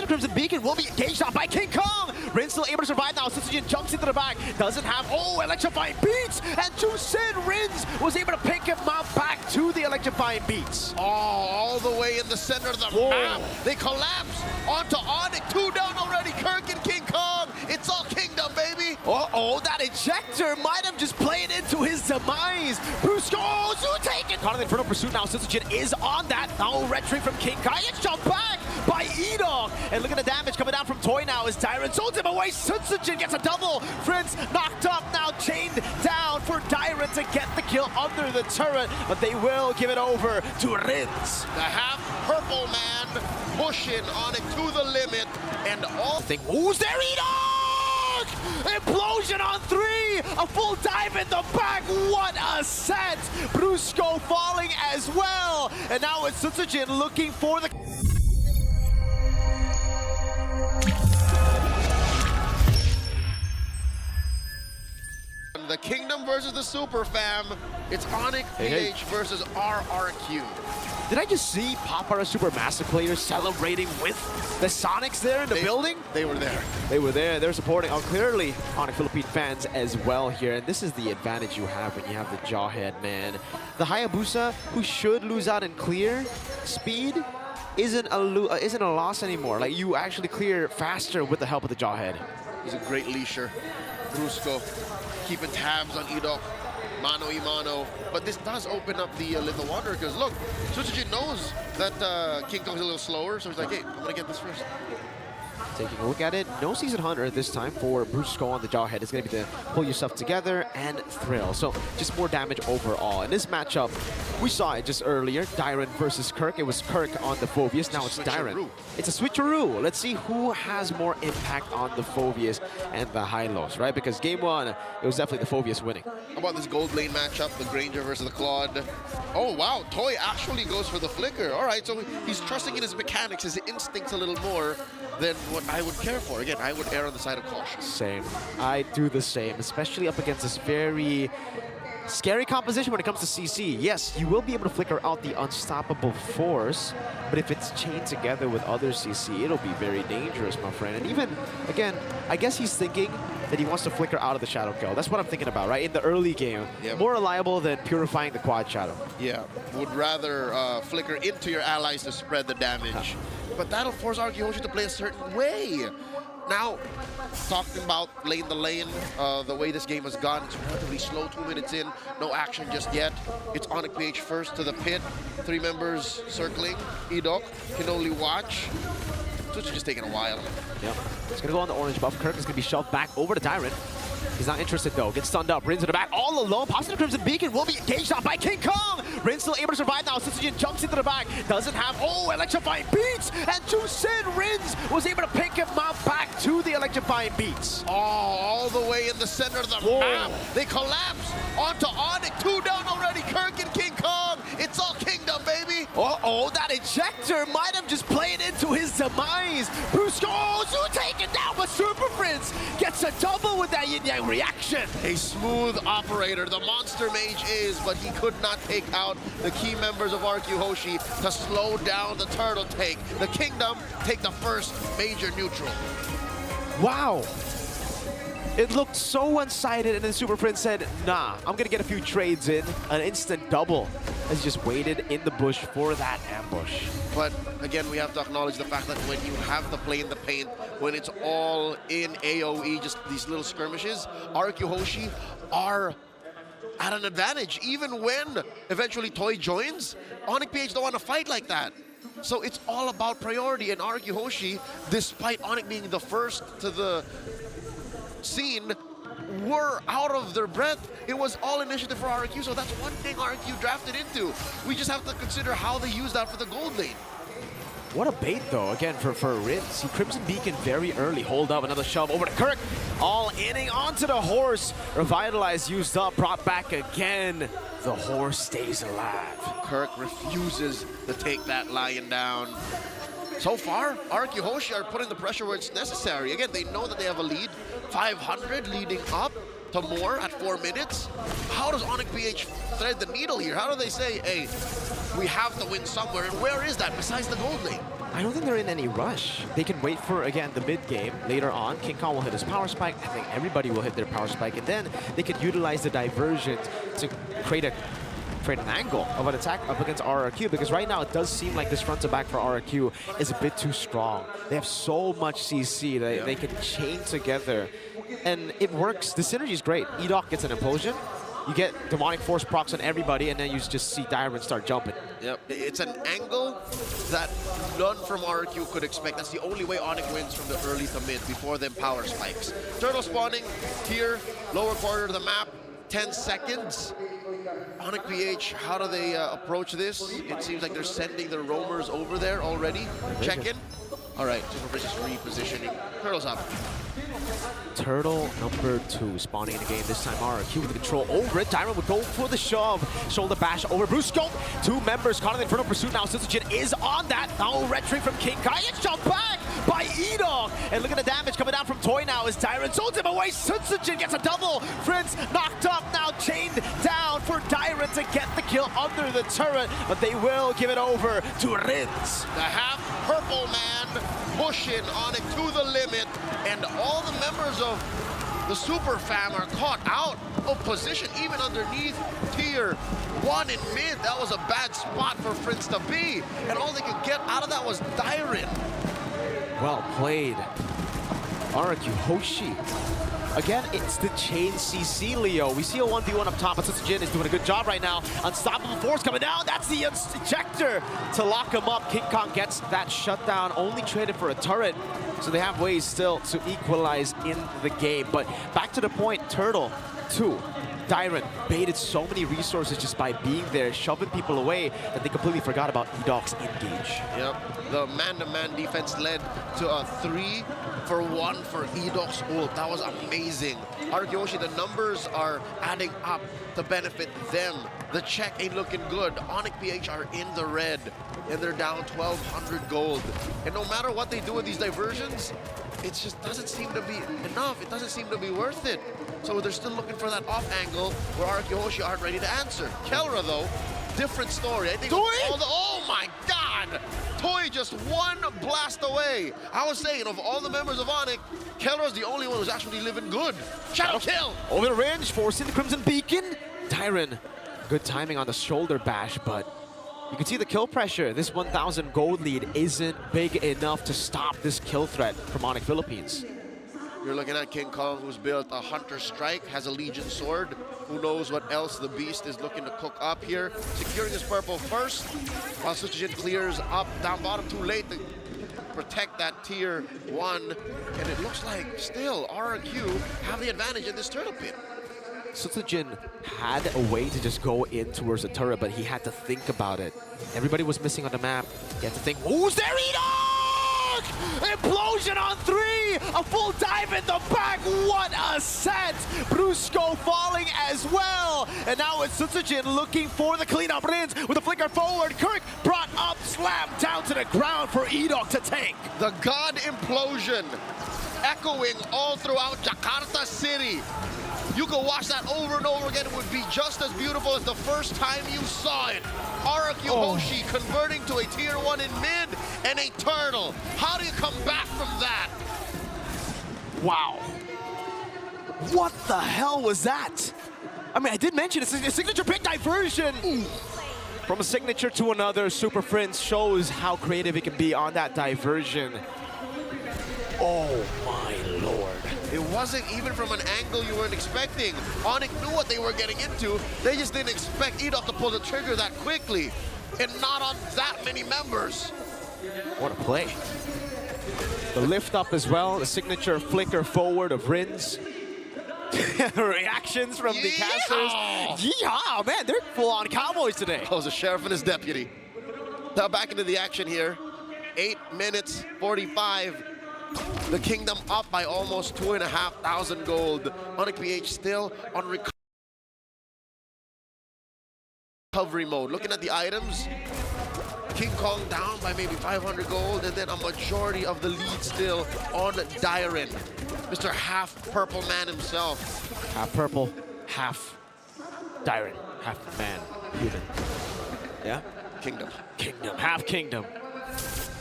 Possibly Crimson Beacon will be engaged on by King Kong. Rin still able to survive now. Sitsujin jumps into the back. Doesn't have, electrifying beats. And Jusin Rins was able to pick him up back to the electrifying beats. Oh, all the way in the center of the map. They collapse onto ONIC. 2 down already. Kirk and King Kong. It's all kingdom, baby. That ejector might have just played into his demise. Brusco, Zoo taken. Caught in the Infernal Pursuit now. Sitsujin is on that. Now red string from King Khae. It's jumped back by Edog. And look at the damage coming down from Toy now as Dairon sold him away. Sitsujin gets a double. Fritz knocked up now, chained down for Dairon to get the kill under the turret. But they will give it over to Rins. The half-purple man pushing ONIC to the limit. And all Who's there, Edog? Implosion on 3! A full dive in the back. What a set! Brusco falling as well. And now it's Sitsujin looking for the... The Kingdom versus the Super Fam. It's ONIC PH versus RRQ. Did I just see Papara Supermassive players celebrating with the Sonics there in the building? They were there. They were there. They're supporting, clearly, ONIC Philippine fans as well here. And this is the advantage you have when you have the Jawhead, man. The Hayabusa, who should lose out in clear speed, isn't a loss anymore. Like, you actually clear faster with the help of the Jawhead. He's a great leasher. Brusco keeping tabs on Edok. Mano y mano. But this does open up the Little Wanderer because look, Sitsujin knows that King Kong's a little slower, so he's like, hey, I'm gonna get this first. Taking a look at it, no Season Hunter this time for Brusco on the Jawhead. It's going to be the pull yourself together and thrill. So just more damage overall. In this matchup, we saw it just earlier, Dairon versus Kirk. It was Kirk on the Phoveus, now it's Dairon. It's a switcheroo. Let's see who has more impact on the Phoveus and the Hylos, right? Because game 1, it was definitely the Phoveus winning. How about this gold lane matchup, the Granger versus the Claude? Oh wow, Toy actually goes for the flicker. All right, so he's trusting in his mechanics, his instincts a little more than what I would care for. Again, I would err on the side of caution. Same. I do the same, especially up against this very scary composition when it comes to CC. Yes, you will be able to flicker out the unstoppable force, but if it's chained together with other CC, it'll be very dangerous, my friend. And even, again, I guess he's thinking that he wants to flicker out of the Shadow Kill. That's what I'm thinking about, right? In the early game, more reliable than purifying the quad Shadow. Yeah, would rather flicker into your allies to spread the damage. But that'll force RRQ to play a certain way. Now, talking about lane to lane, the way this game has gone, it's relatively slow, 2 minutes in, no action just yet. It's ONIC PH first to the pit, 3 members circling. Edok can only watch. So it's just taking a while. Yep. It's gonna go on the orange buff. Kirk is gonna be shoved back over to Dairon. He's not interested though. Gets stunned up. Rin's in the back all alone. Pops the Crimson Beacon. Will be engaged on by King Kong. Rin's still able to survive now. Sitsujin jumps into the back. Doesn't have, electrifying beats. And Jusin Rins was able to pick him up back to the electrifying beats. Oh, all the way in the center of the map. They collapse onto ONIC. 2 down already. Kirk and King Kong. It's all kingdom, baby. That ejector might have just played into his demise. Brusco, Zoo taken down, but Super Prince gets a double with that yin-yang reaction. A smooth operator, the monster mage is, but he could not take out the key members of RRQ HOSHI to slow down the turtle take. The Kingdom take the first major neutral. Wow. It looked so one-sided, and then Super Prince said, nah, I'm gonna get a few trades in, an instant double, as he just waited in the bush for that ambush. But again, we have to acknowledge the fact that when you have to play in the paint, when it's all in AoE, just these little skirmishes, RRQ HOSHI are at an advantage. Even when eventually Toy joins, ONIC PH don't want to fight like that. So it's all about priority, and RRQ HOSHI, despite ONIC being the first to the scene, were out of their breath. It was all initiative for RRQ, so that's one thing RRQ drafted into. We just have to consider how they use that for the gold lane. What a bait, though, again, for Rin. See, Crimson Beacon very early. Hold up, another shove over to Kirk. All inning onto the horse. Revitalize used up, brought back again. The horse stays alive. Kirk refuses to take that lion down. So far, RRQ HOSHI are putting the pressure where it's necessary. Again, they know that they have a lead. 500 leading up to more at 4 minutes. How does ONIC PH thread the needle here? How do they say, hey, we have to win somewhere? And where is that besides the gold lane? I don't think they're in any rush. They can wait for, again, the mid-game. Later on, King Kong will hit his power spike. I think everybody will hit their power spike. And then they could utilize the diversion to create an angle of an attack up against RRQ, because right now it does seem like this front to back for RRQ is a bit too strong. They have so much CC that they can chain together, and it works. The synergy is great. Edok gets an implosion. You get demonic force procs on everybody, and then you just see Diamond start jumping. Yep, it's an angle that none from RRQ could expect. That's the only way ONIC wins from the early to mid before them power spikes. Turtle spawning here, lower corner of the map, 10 seconds. ONIC PH, how do they approach this? It seems like they're sending their roamers over there already. Check in. All right, Super just repositioning. Turtle's up. Turtle number 2 spawning in the game. This time RRQ with the control over it. Diamond would go for the shove. Shoulder bash over Brusco. 2 members caught in the Infernal Pursuit now. Sitsujin is on that. Now red string from King Khae. It's jumped back by Edok. And look at the damage coming down from Toy now as Tyrant holds him away. Sitsujin gets a double. Fritz knocked up, now chained down for Tyrant to get the kill under the turret. But they will give it over to Rins. The half-purple man pushing ONIC to the limit, and all the members of the Super Fam are caught out of position, even underneath tier 1 in mid. That was a bad spot for Fritz to be, and all they could get out of that was Dyren. Well played. RRQ Hoshi. Again, it's the chain CC, Leo. We see a 1v1 up top, but Jin is doing a good job right now. Unstoppable force coming down. That's the ejector to lock him up. King Kong gets that shutdown, only traded for a turret. So they have ways still to equalize in the game. But back to the point, Turtle 2. Dyren baited so many resources just by being there, shoving people away, that they completely forgot about Edok's engage. Yep, the man-to-man defense led to a 3-for-1 for Edok's ult. That was amazing. RRQ, the numbers are adding up to benefit them. The check ain't looking good. ONIC PH are in the red, and they're down 1,200 gold. And no matter what they do with these diversions, it just doesn't seem to be enough. It doesn't seem to be worth it. So they're still looking for that off angle where RRQ aren't ready to answer. Kelra, though, different story. I think oh my God! Toy just one blast away. I was saying, of all the members of ONIC, Kelra's the only one who's actually living good. Shadow kill! Over the range, forcing the Crimson Beacon. Dyren, good timing on the shoulder bash, but you can see the kill pressure. This 1,000 gold lead isn't big enough to stop this kill threat from ONIC Philippines. You're looking at King Kong, who's built a Hunter Strike, has a Legion Sword. Who knows what else the Beast is looking to cook up here. Securing his purple first, while Sitsujin clears up down bottom too late to protect that tier 1. And it looks like still RRQ have the advantage in this turtle pit. Sitsujin had a way to just go in towards the turret, but he had to think about it. Everybody was missing on the map. He had to think, who's there, Edok? Implosion on 3! A full dive in the back! What a set! Brusco falling as well! And now it's Sitsujin looking for the cleanup. Rins with a flicker forward. Kirk brought up, slammed down to the ground for Edok to take. The God Implosion echoing all throughout Jakarta City. You can watch that over and over again. It would be just as beautiful as the first time you saw it. RRQ Hoshi converting to a tier 1 in mid and a turtle. How do you come back from that? Wow. What the hell was that? I mean, I did mention it's a signature pick diversion. From a signature to another, Super Prince shows how creative it can be on that diversion. Oh my lord. It wasn't even from an angle you weren't expecting. ONIC knew what they were getting into. They just didn't expect Edok to pull the trigger that quickly, and not on that many members. What a play. The lift up as well, the signature flicker forward of Rins. Reactions from the casters. Yeehaw, man, they're full on Cowboys today. That was a sheriff and his deputy. Now back into the action here. 8 minutes 45. The Kingdom up by almost 2,500 gold. ONIC PH still on recovery mode. Looking at the items, King Kong down by maybe 500 gold, and then a majority of the lead still on Dyren. Mr. Half Purple Man himself. Half purple, half Dyren, half man, human. Yeah? Kingdom. Kingdom, half kingdom.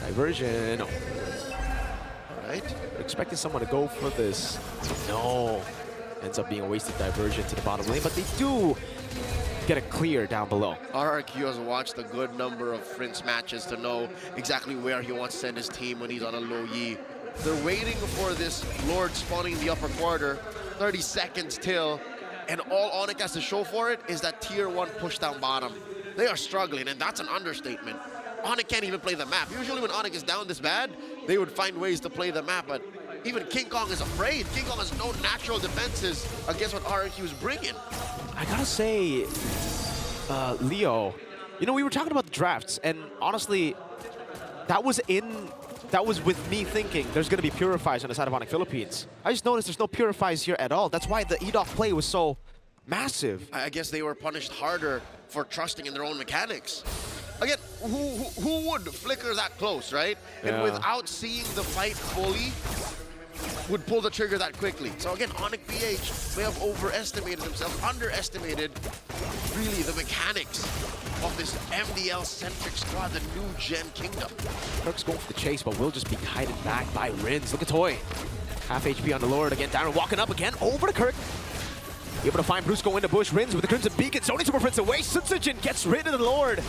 Diversion. No. All right. Expecting someone to go for this. No. Ends up being a wasted diversion to the bottom lane, but they do get a clear down below. RRQ has watched a good number of Prince matches to know exactly where he wants to send his team when he's on a low Yi. They're waiting for this Lord spawning in the upper quarter, 30 seconds till, and all ONIC has to show for it is that tier 1 push down bottom. They are struggling, and that's an understatement. ONIC can't even play the map. Usually when ONIC is down this bad, they would find ways to play the map, but even King Kong is afraid. King Kong has no natural defenses against what RRQ is bringing. I gotta say, Leo, you know, we were talking about the drafts, and honestly, that was with me thinking there's gonna be purifiers on the side of ONIC Philippines. I just noticed there's no purifiers here at all. That's why the EDOC play was so massive. I guess they were punished harder for trusting in their own mechanics. Again, who would flicker that close, right? Yeah. And without seeing the fight fully, would pull the trigger that quickly. So again, ONIC PH may have overestimated themselves, underestimated really the mechanics of this MDL-centric squad, the new gen kingdom. Kirk's going for the chase, but will just be guided back by Rins. Look at Toy. Half HP on the Lord. Again, Darren walking up again over to Kirk. Able to find Brusco in the bush. Rins with the Crimson Beacon. Zoning Super Prince away. Sunsujin gets rid of the Lord.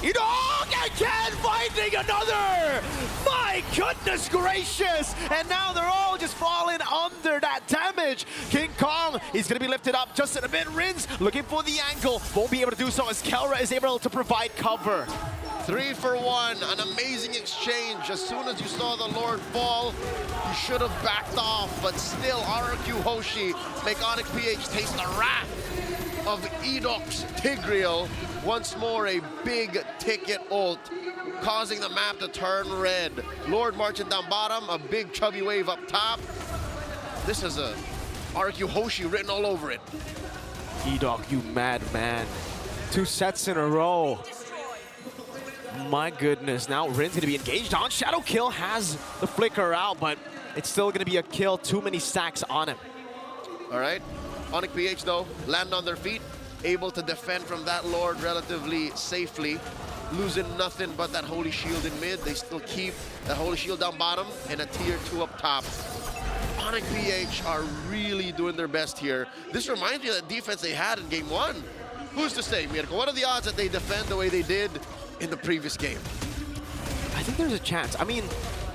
Edog again finding another! My goodness gracious! And now they're all just falling under that damage. King Kong, he's gonna be lifted up just in a bit. Rins looking for the angle. Won't be able to do so as Kelra is able to provide cover. 3 for 1, an amazing exchange. As soon as you saw the Lord fall, you should have backed off, but still RRQ Hoshi make ONIC PH taste the wrath of Edoc's Tigreal. Once more, a big ticket ult, causing the map to turn red. Lord marching down bottom, a big chubby wave up top. This is a RRQ Hoshi written all over it. Edoc, you madman. 2 sets in a row. My goodness, now Rin's gonna be engaged on. Shadow Kill has the flicker out, but it's still gonna be a kill. Too many stacks on him. All right, ONIC PH though, land on their feet, able to defend from that Lord relatively safely, losing nothing but that Holy Shield in mid. They still keep that Holy Shield down bottom and a tier 2 up top. ONIC PH are really doing their best here. This reminds me of that defense they had in game 1. Who's to say, Mirko? What are the odds that they defend the way they did in the previous game? I think there's a chance. I mean,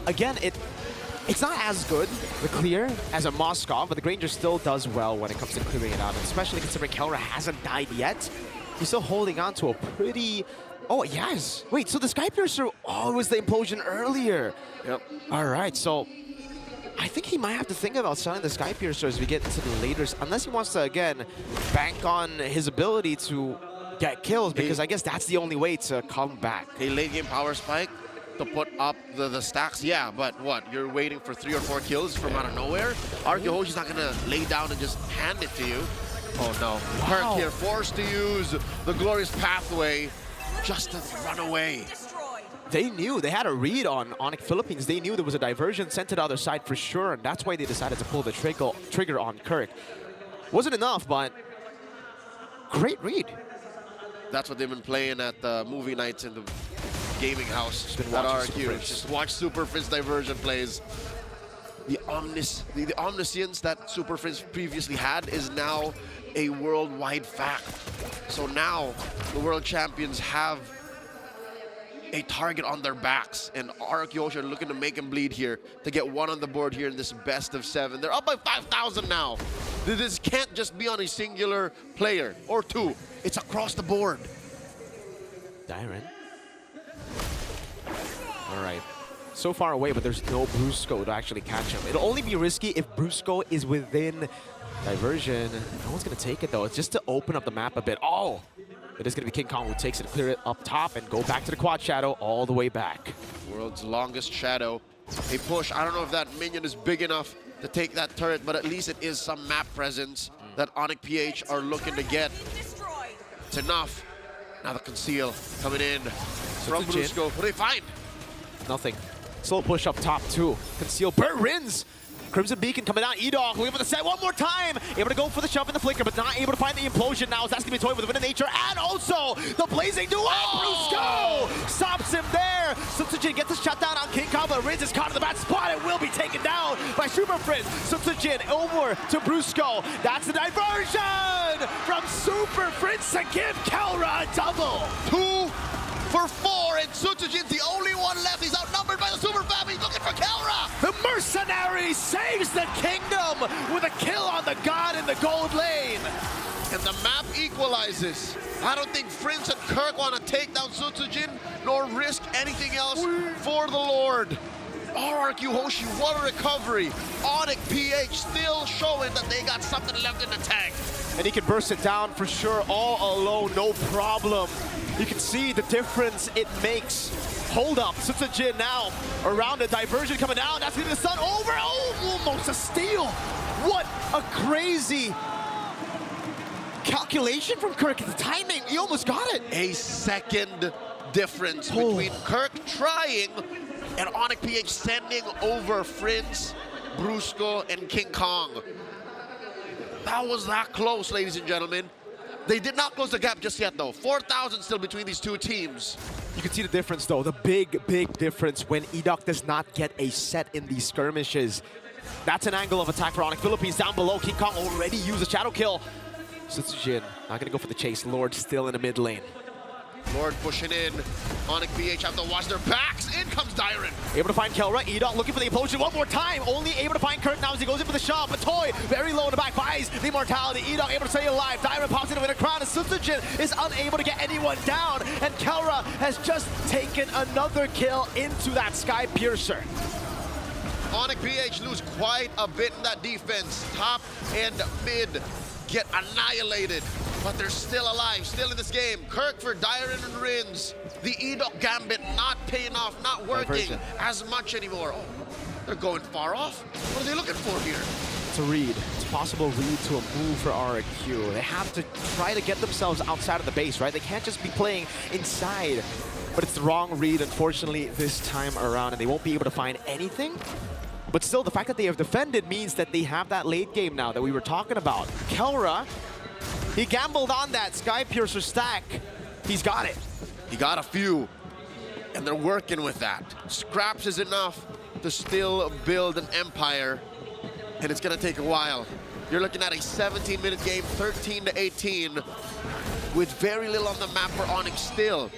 again, it's not as good, the clear, as a Moskov, but the Granger still does well when it comes to clearing it out, and especially considering Kelra hasn't died yet. He's still holding on to a pretty... Oh, yes. Wait, so the Sky Piercer... Oh, it was the implosion earlier. Yep. All right, so I think he might have to think about selling the Sky Piercer as we get into the later... Unless he wants to, again, bank on his ability to get kills, because I guess that's the only way to come back. A late game power spike to put up the stacks, yeah, but what? You're waiting for 3 or 4 kills from out of nowhere? RRQ Hoshi's not gonna lay down and just hand it to you. Oh no. Wow. Kirk here forced to use the glorious pathway just to run away. They knew, they had a read on ONIC Philippines. They knew there was a diversion sent to the other side for sure, and that's why they decided to pull the trigger on Kirk. Wasn't enough, but great read. That's what they've been playing at the movie nights in the gaming house at RRQ. Just watch Super Frizz diversion plays. The omniscience that Super Frizz previously had is now a worldwide fact. So now the world champions have a target on their backs, and RRQ Hoshi are looking to make them bleed here to get 1 on the board here in this best of 7. They're up by 5,000 now. This can't just be on a singular player or 2. It's across the board. Darren. All right. So far away, but there's no Brusco to actually catch him. It'll only be risky if Brusco is within diversion. No one's going to take it, though. It's just to open up the map a bit. Oh! It is going to be King Kong who takes it, clear it up top, and go back to the quad shadow all the way back. World's longest shadow. A push. I don't know if that minion is big enough to take that turret, but at least it is some map presence that ONIC PH are looking to get. It's enough. Now the conceal coming in from Brusco. What do they find? Nothing. Slow push up top, too. Conceal. Burt Rins Crimson Beacon coming out. E-Dog looking for the set one more time. Able to go for the shove in the flicker, but not able to find the implosion now. That's going to be toyed with the Wind of Nature, and also the Blazing Duel. Brusco stops him there. Sutsujin gets the shutdown on King Kong, but Riz is caught in the bad spot and will be taken down by Super Prince. Sutsujin over to Brusco. That's the diversion from Super Prince to give Kelra a double. 2 for 4, and Sutsujin's the only one left. He's outnumbered by the Super Fam. He's looking for Kelra. The Mercenary saves the kingdom with a kill on the god in the gold lane. And the map equalizes. I don't think Prince and Kirk want to take down Sutsujin nor risk anything else for the Lord. RRQ Hoshi, what a recovery. ONIC PH still showing that they got something left in the tank. And he can burst it down for sure, all alone, no problem. You can see the difference it makes. Hold up, Sutsujin now around a diversion coming down. That's going to be the stun over. Oh, almost a steal. What a crazy calculation from Kirk. The timing, he almost got it. A second difference between Kirk trying and ONIC PH sending over Prince, Brusco, and King Kong. That was that close, ladies and gentlemen. They did not close the gap just yet, though. 4,000 still between these two teams. You can see the difference, though. The big, big difference when E-Dog does not get a set in these skirmishes. That's an angle of attack for ONIC Philippines. Down below, King Kong already used a shadow kill. Sutsujin not going to go for the chase. Lord still in the mid lane. Lord pushing in. ONIC PH have to watch their backs. In comes Dyron. Able to find Kelra. E-Dog looking for the implosion one more time. Only able to find Kirk now as he goes in for the shot. But Toy very low in the back buys the immortality. E-Dog able to stay alive. Dyron pops in with a crown. And Sutsujin is unable to get anyone down. And Kelra has just taken another kill into that Sky Piercer. ONIC PH lose quite a bit in that defense. Top and mid get annihilated, but they're still alive, still in this game. Kirk for Dyron and Rins. The E-Dog Gambit not paying off, not working as much anymore. Oh, they're going far off. What are they looking for here? It's a read. It's a possible read to a move for RRQ. They have to try to get themselves outside of the base, right? They can't just be playing inside. But it's the wrong read, unfortunately, this time around, and they won't be able to find anything. But still, the fact that they have defended means that they have that late game now that we were talking about. Kelra, he gambled on that Sky Piercer stack. He's got it. He got a few, and they're working with that. Scraps is enough to still build an empire, and it's gonna take a while. You're looking at a 17-minute game, 13-18, with very little on the map for ONIC still.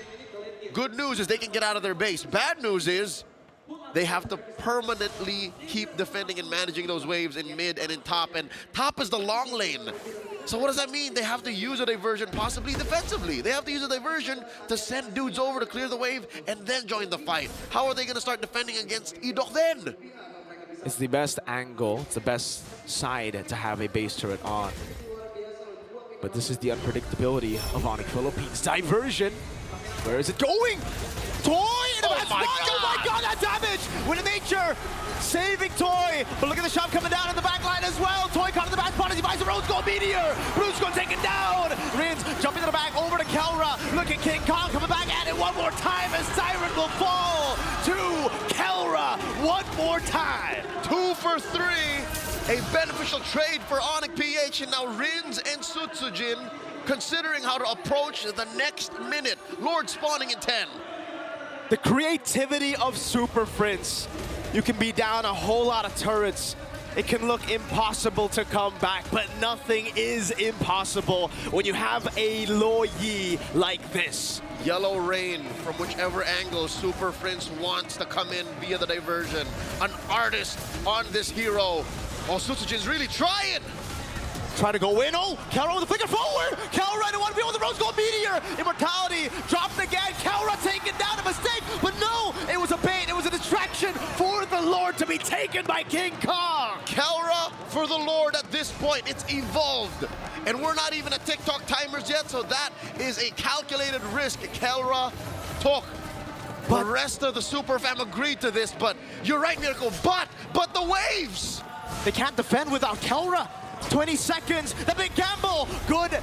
Good news is they can get out of their base. Bad news is they have to permanently keep defending and managing those waves in mid and in top, and top is the long lane. So what does that mean? They have to use a diversion, possibly defensively. They have to use a diversion to send dudes over to clear the wave and then join the fight. How are they gonna start defending against E-Dog then? It's the best angle, it's the best side to have a base turret on. But this is the unpredictability of ONIC Philippines. Diversion, where is it going? Toy in the bad spot. Oh my god, that damage! Wind of Nature saving Toy, but look at the shot coming down in the back line as well. Toy caught in the back spot as he buys the Rose Gold Meteor. Brusco taken down. Rins jumping to the back over to Kelra. Look at King Kong coming back at it one more time as Siren will fall to Kelra one more time. 2 for 3. A beneficial trade for ONIC PH, and now Rins and Sutsujin considering how to approach the next minute. Lord spawning in 10. The creativity of Super Prince. You can be down a whole lot of turrets. It can look impossible to come back, but nothing is impossible when you have a Lo Yi like this. Yellow rain from whichever angle Super Prince wants to come in via the diversion. An artist on this hero. Oh, Sutsujin's really trying. Trying to go in. Oh, Kelra with the flicker forward. Kelra didn't want to be with the Rose Gold Meteor. Immortality dropped again. Kelra taken down, a mistake. But no, it was a bait. It was a distraction for the Lord to be taken by King Kong. Kelra for the Lord at this point. It's evolved. And we're not even at TikTok timers yet, so that is a calculated risk Kelra took. The rest of the Super Fam agreed to this, but you're right, Miracle. But the waves. They can't defend without Kelra. 20 seconds, the big gamble. Good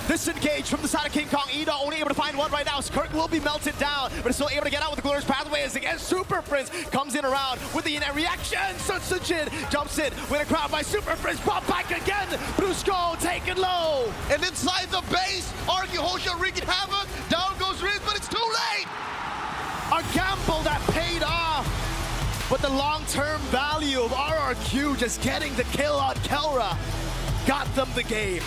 Disengaged from the side of King Kong. Ida only able to find one right now. Kirk will be melted down, but is still able to get out with the glorious pathway as again Super Prince comes in around with the reaction. Sunsujin jumps in with a crowd by Super Prince. Pop back again. Brusco taken low. And inside the base, RRQ HOSHI wreaking havoc. Down goes Riz, but it's too late. A gamble that paid off. But the long-term value of RRQ just getting the kill on Kelra got them the game.